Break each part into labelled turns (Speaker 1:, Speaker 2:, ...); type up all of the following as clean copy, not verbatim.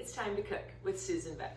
Speaker 1: It's time to cook with Susan Beck.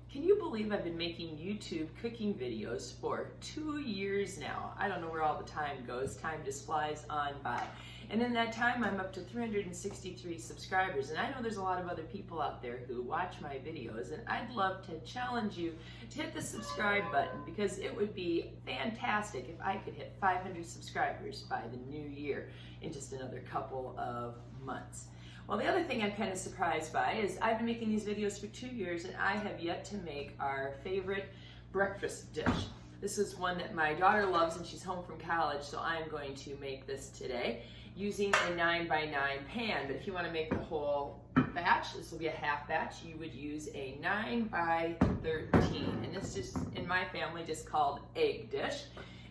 Speaker 1: Can you believe I've been making YouTube cooking videos for 2 years now? I don't know where all the time goes. Time just flies on by. And in that time, I'm up to 363 subscribers. And I know there's a lot of other people out there who watch my videos, and I'd love to challenge you to hit the subscribe button, because it would be fantastic if I could hit 500 subscribers by the new year in just another couple of months. Well, the other thing I'm kind of surprised by is I've been making these videos for 2 years and I have yet to make our favorite breakfast dish. This is one that my daughter loves and she's home from college, so I'm going to make this today using a 9x9 pan. But if you want to make the whole batch, this will be a half batch, you would use a 9x13. And this is, in my family, just called egg dish.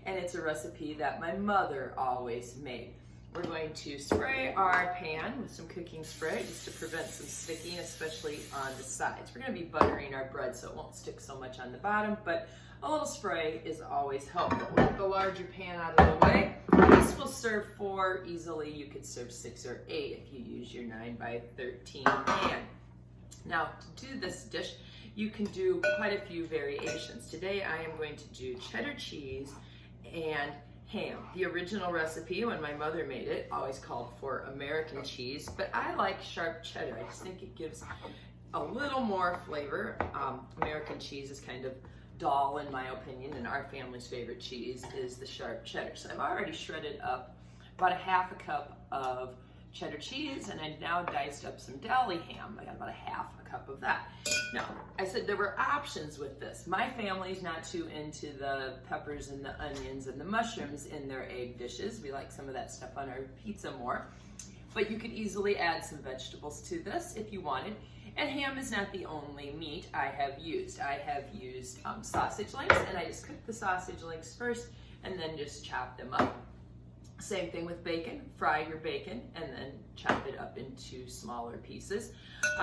Speaker 1: And it's a recipe that my mother always made. We're going to spray our pan with some cooking spray just to prevent some sticking, especially on the sides. We're going to be buttering our bread so it won't stick so much on the bottom, but a little spray is always helpful. We'll get the larger pan out of the way. This will serve 4 easily. You could serve 6 or 8 if you use your 9x13 pan. Now, to do this dish, you can do quite a few variations. Today I am going to do cheddar cheese and ham. The original recipe, when my mother made it, always called for American cheese, but I like sharp cheddar. I just think it gives a little more flavor. American cheese is kind of dull in my opinion, and our family's favorite cheese is the sharp cheddar. So I've already shredded up about a half a cup of cheddar cheese, and I've now diced up some deli ham. I got about a half a cup of that. Now, I said there were options with this. My family's not too into the peppers and the onions and the mushrooms in their egg dishes. We like some of that stuff on our pizza more. But you could easily add some vegetables to this if you wanted. And ham is not the only meat I have used. I have used sausage links, and I just cooked the sausage links first and then just chopped them up. Same thing with bacon. Fry your bacon and then chop it up into smaller pieces.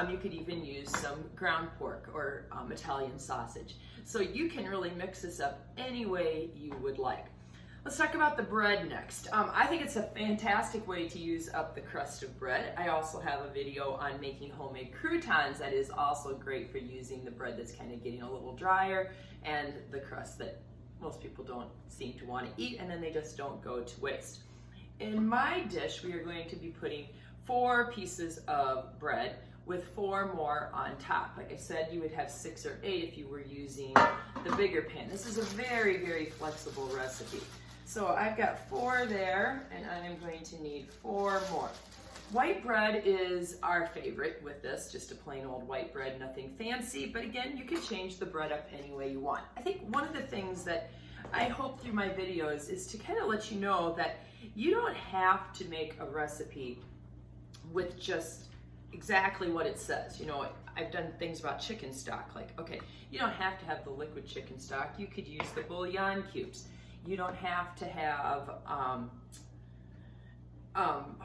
Speaker 1: You could even use some ground pork or Italian sausage. So you can really mix this up any way you would like. Let's talk about the bread next. I think it's a fantastic way to use up the crust of bread. I also have a video on making homemade croutons that is also great for using the bread that's kind of getting a little drier and the crust that most people don't seem to want to eat, and then they just don't go to waste. In my dish, we are going to be putting 4 pieces of bread with 4 more on top. Like I said, you would have 6 or 8 if you were using the bigger pan. This is a very, very flexible recipe. So I've got 4 there, and I'm going to need 4 more. White bread is our favorite with this, just a plain old white bread, nothing fancy, but again, you can change the bread up any way you want. I think one of the things that I hope through my videos is to kind of let you know that you don't have to make a recipe with just exactly what it says. You know, I've done things about chicken stock, like, okay, you don't have to have the liquid chicken stock. You could use the bouillon cubes. You don't have to have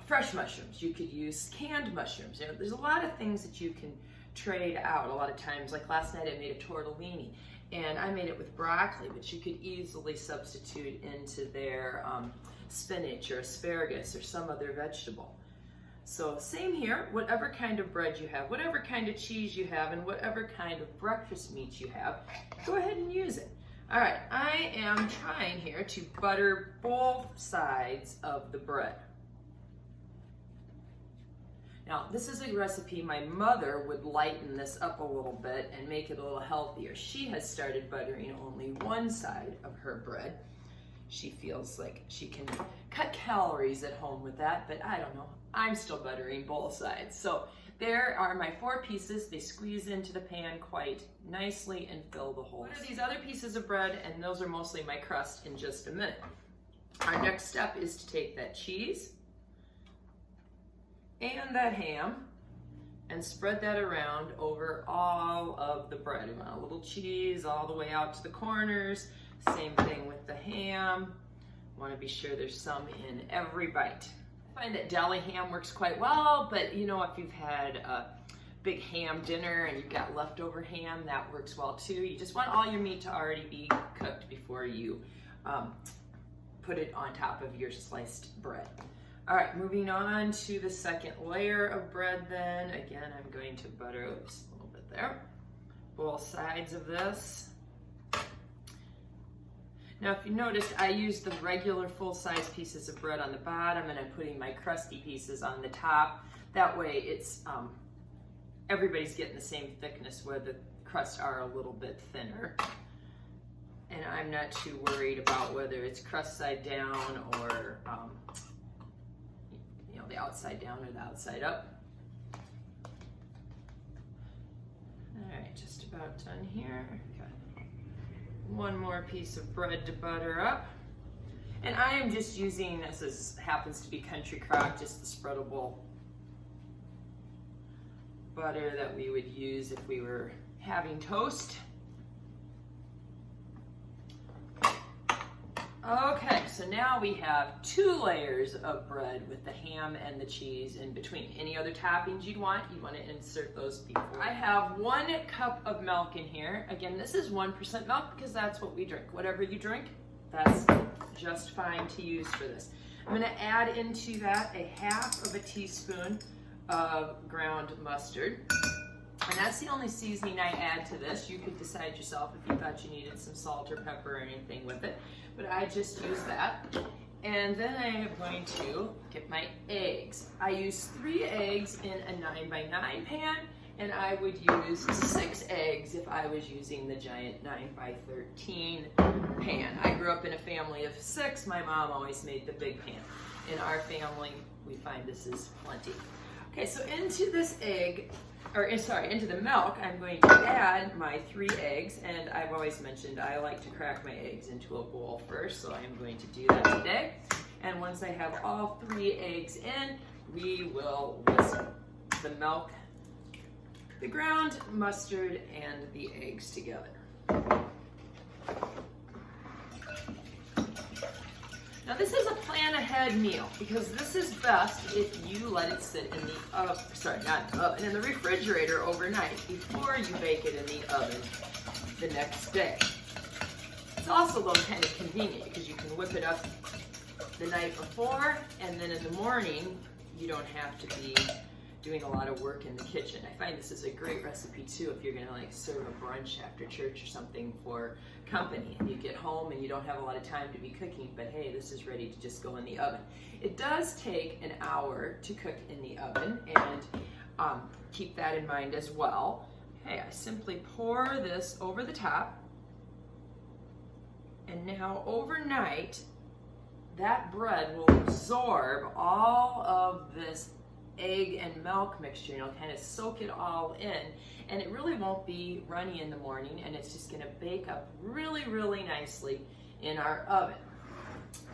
Speaker 1: fresh mushrooms. You could use canned mushrooms. You know, there's a lot of things that you can trade out a lot of times. Like last night I made a tortellini, and I made it with broccoli, which you could easily substitute into their spinach or asparagus or some other vegetable. So same here, whatever kind of bread you have, whatever kind of cheese you have, and whatever kind of breakfast meat you have, go ahead and use it. All right, I am trying here to butter both sides of the bread. Now, this is a recipe my mother would lighten this up a little bit and make it a little healthier. She has started buttering only one side of her bread. She feels like she can cut calories at home with that, but I don't know. I'm still buttering both sides. So there are my 4 pieces. They squeeze into the pan quite nicely and fill the holes. What are these other pieces of bread? And those are mostly my crust in just a minute. Our next step is to take that cheese and that ham and spread that around over all of the bread. We want a little cheese all the way out to the corners. Same thing with the ham. Want to be sure there's some in every bite. I find that deli ham works quite well, but you know, if you've had a big ham dinner and you've got leftover ham, that works well too. You just want all your meat to already be cooked before you put it on top of your sliced bread. All right, moving on to the second layer of bread then. Again, I'm going to butter, oops, a little bit there, both sides of this. Now, if you noticed, I used the regular full-size pieces of bread on the bottom, and I'm putting my crusty pieces on the top. That way, it's everybody's getting the same thickness where the crusts are a little bit thinner. And I'm not too worried about whether it's crust side down or you know, the outside down or the outside up. All right, just about done here. Got one more piece of bread to butter up. And I am just using, this happens to be Country Crock, just the spreadable butter that we would use if we were having toast. Okay, so now we have 2 layers of bread with the ham and the cheese in between. Any other toppings you want to insert those before. I have 1 cup of milk in here. Again, this is 1% milk because that's what we drink. Whatever you drink, that's just fine to use for this. I'm gonna add into that a 1/2 teaspoon of ground mustard. And that's the only seasoning I add to this. You could decide yourself if you thought you needed some salt or pepper or anything with it, but I just use that. And then I am going to get my eggs. I use 3 eggs in a 9x9 pan, and I would use 6 eggs if I was using the giant 9x13 pan. I grew up in a family of 6. My mom always made the big pan. In our family, we find this is plenty. Okay, so into this into the milk, I'm going to add my 3 eggs, and I've always mentioned I like to crack my eggs into a bowl first, so I'm going to do that today. And once I have all 3 eggs in, we will whisk the milk, the ground mustard, and the eggs together. Now this is a plan ahead meal because this is best if you let it sit in the oven, in the refrigerator overnight before you bake it in the oven the next day. It's also though kind of convenient because you can whip it up the night before, and then in the morning you don't have to be doing a lot of work in the kitchen. I find this is a great recipe too if you're gonna like serve a brunch after church or something for company and you get home and you don't have a lot of time to be cooking, but hey, this is ready to just go in the oven. It does take an hour to cook in the oven, and keep that in mind as well. Okay, I simply pour this over the top, and now overnight that bread will absorb all of this egg and milk mixture, and it'll kind of soak it all in, and it really won't be runny in the morning, and it's just going to bake up really, really nicely in our oven.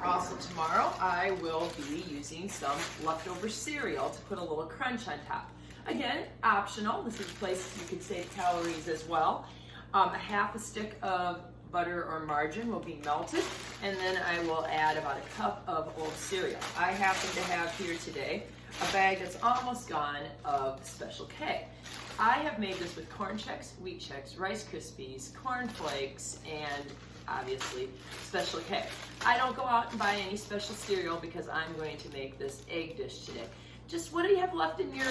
Speaker 1: Also tomorrow I will be using some leftover cereal to put a little crunch on top. Again, optional. This is a place you can save calories as well. A 1/2 stick of butter or margarine will be melted, and then I will add about 1 cup of old cereal. I happen to have here today a bag that's almost gone of Special K. I have made this with Corn Chex, Wheat Chex, Rice Krispies, Corn Flakes, and obviously Special K. I don't go out and buy any special cereal because I'm going to make this egg dish today. Just what do you have left in your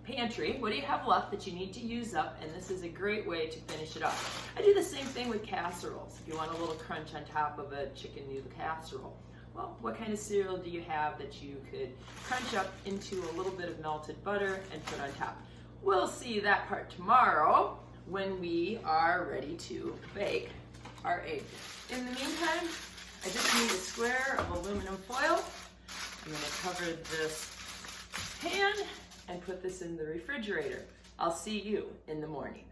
Speaker 1: pantry? What do you have left that you need to use up? And this is a great way to finish it off. I do the same thing with casseroles. If you want a little crunch on top of a chicken noodle casserole, well, what kind of cereal do you have that you could crunch up into a little bit of melted butter and put on top? We'll see that part tomorrow when we are ready to bake our egg. In the meantime, I just need a square of aluminum foil. I'm going to cover this pan and put this in the refrigerator. I'll see you in the morning.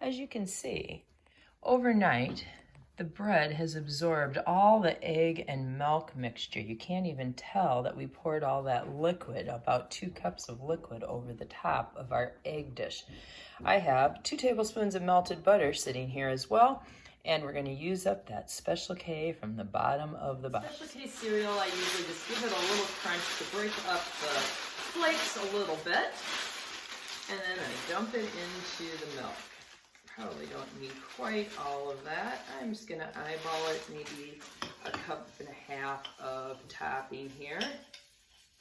Speaker 1: As you can see, overnight, the bread has absorbed all the egg and milk mixture. You can't even tell that we poured all that liquid, about 2 cups of liquid, over the top of our egg dish. I have 2 tablespoons of melted butter sitting here as well, and we're going to use up that Special K from the bottom of the box. Special K cereal, I usually just give it a little crunch to break up the flakes a little bit, and then I dump it into the milk. probably don't need quite all of that. I'm just gonna eyeball it, maybe a cup and a half of topping here.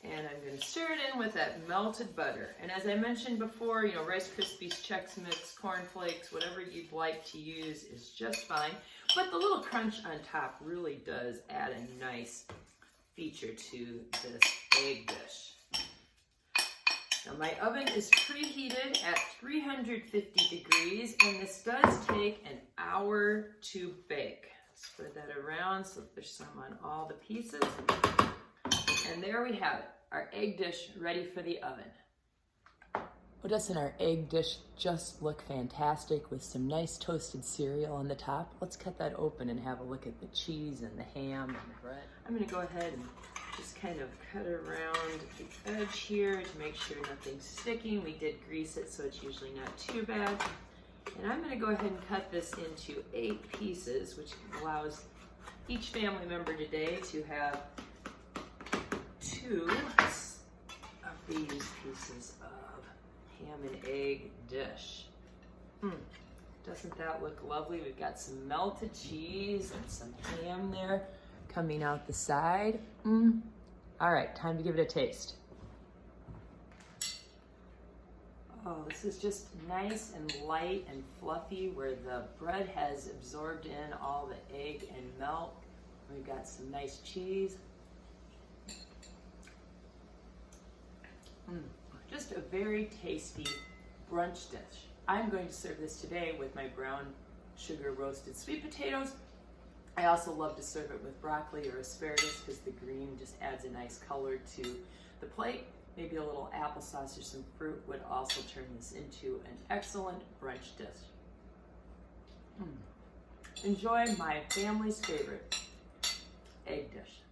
Speaker 1: And I'm gonna stir it in with that melted butter. And as I mentioned before, you know, Rice Krispies, Chex Mix, Corn Flakes, whatever you'd like to use is just fine. But the little crunch on top really does add a nice feature to this egg dish. Now my oven is preheated at 350 degrees, and this does take an hour to bake. Spread that around so that there's some on all the pieces. And there we have it, our egg dish ready for the oven. Well, doesn't our egg dish just look fantastic with some nice toasted cereal on the top? Let's cut that open and have a look at the cheese and the ham and the bread. I'm gonna go ahead and just kind of cut around the edge here to make sure nothing's sticking. We did grease it, so it's usually not too bad. And I'm gonna go ahead and cut this into 8 pieces, which allows each family member today to have 2 of these pieces of ham and egg dish. Doesn't that look lovely? We've got some melted cheese and some ham there coming out the side. All right, time to give it a taste. Oh, this is just nice and light and fluffy where the bread has absorbed in all the egg and milk. We've got some nice cheese. Just a very tasty brunch dish. I'm going to serve this today with my brown sugar roasted sweet potatoes. I also love to serve it with broccoli or asparagus because the green just adds a nice color to the plate. Maybe a little applesauce or some fruit would also turn this into an excellent brunch dish. Enjoy my family's favorite egg dish.